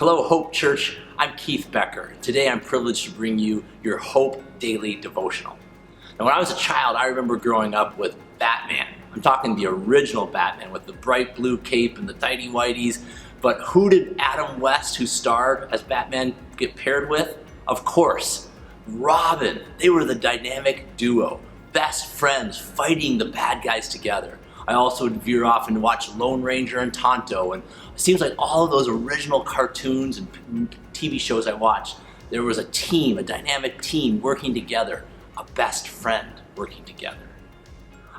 Hello, Hope Church. I'm Keith Becker. Today I'm privileged to bring you your Hope Daily Devotional. Now, when I was a child, I remember growing up with Batman. I'm talking the original Batman with the bright blue cape and the tighty-whities. But who did Adam West, who starred as Batman, get paired with? Of course, Robin. They were the dynamic duo, best friends fighting the bad guys together. I also would veer off and watch Lone Ranger and Tonto, and it seems like all of those original cartoons and TV shows I watched, there was a team, a dynamic team working together, a best friend working together.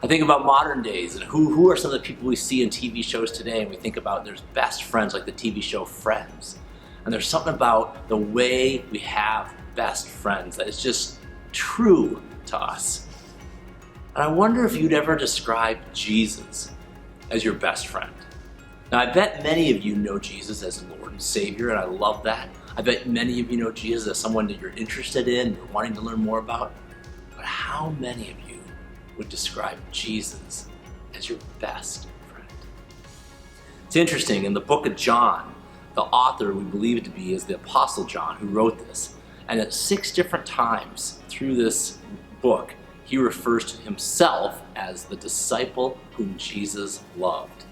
I think about modern days and who are some of the people we see in TV shows today, and we think about there's best friends like the TV show Friends. And there's something about the way we have best friends that is just true to us. And I wonder if you'd ever describe Jesus as your best friend. Now, I bet many of you know Jesus as Lord and Savior, and I love that. I bet many of you know Jesus as someone that you're interested in, you're wanting to learn more about. But how many of you would describe Jesus as your best friend? It's interesting, in the book of John, the author we believe it to be is the Apostle John who wrote this. And at 6 different times through this book, he refers to himself as the disciple whom Jesus loved,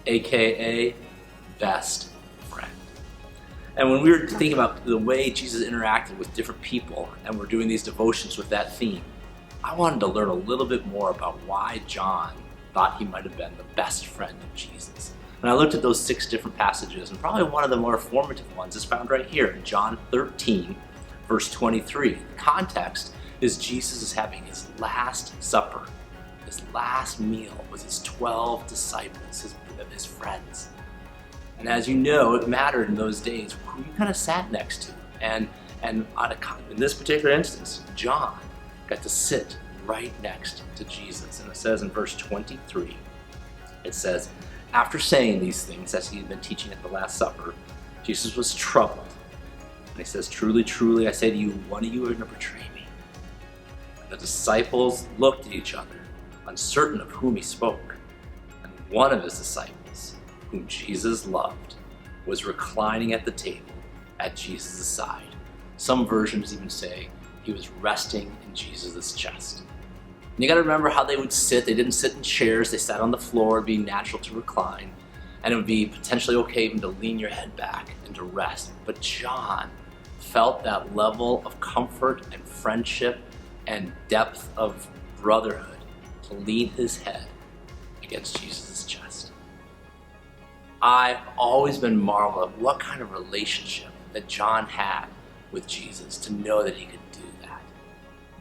aka best friend. And when we were thinking about the way Jesus interacted with different people, and we're doing these devotions with that theme, I wanted to learn a little bit more about why John thought he might have been the best friend of Jesus. And I looked at those 6 different passages, and probably one of the more formative ones is found right here in John 13, verse 23. The context is Jesus is having his last supper. His last meal was his 12 disciples, his friends. And as you know, it mattered in those days who you kind of sat next to. And in this particular instance, John got to sit right next to Jesus. And it says in verse 23, it says, after saying these things, as he had been teaching at the Last Supper, Jesus was troubled. And he says, truly, truly, I say to you, one of you are going to betray me. The disciples looked at each other, uncertain of whom he spoke. And one of his disciples, whom Jesus loved, was reclining at the table at Jesus' side. Some versions even say he was resting in Jesus' chest. And you got to remember how they would sit. They didn't sit in chairs. They sat on the floor, being natural to recline. And it would be potentially okay even to lean your head back and to rest. But John felt that level of comfort and friendship and depth of brotherhood to lean his head against Jesus' chest. I've always been marveled at what kind of relationship that John had with Jesus to know that he could do that.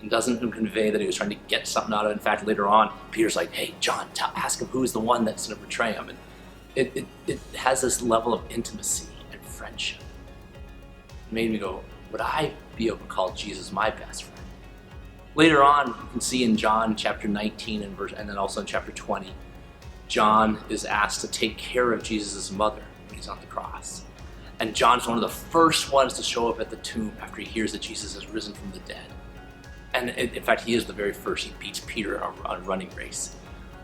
It doesn't convey that he was trying to get something out of it. In fact, later on, Peter's like, hey, John, ask him who's the one that's going to betray him. And it has this level of intimacy and friendship. It made me go, would I be able to call Jesus my best friend? Later on, you can see in John chapter 19 and then also in chapter 20, John is asked to take care of Jesus' mother when he's on the cross. And John's one of the first ones to show up at the tomb after he hears that Jesus has risen from the dead. And in fact, he is the very first. He beats Peter on a running race.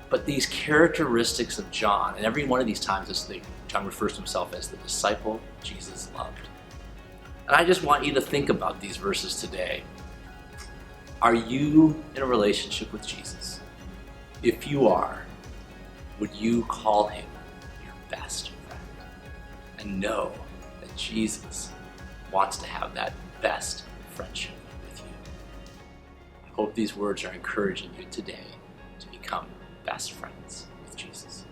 But these characteristics of John, and every one of these times John refers to himself as the disciple Jesus loved. And I just want you to think about these verses today. Are you in a relationship with Jesus? If you are, would you call him your best friend? And know that Jesus wants to have that best friendship with you. I hope these words are encouraging you today to become best friends with Jesus.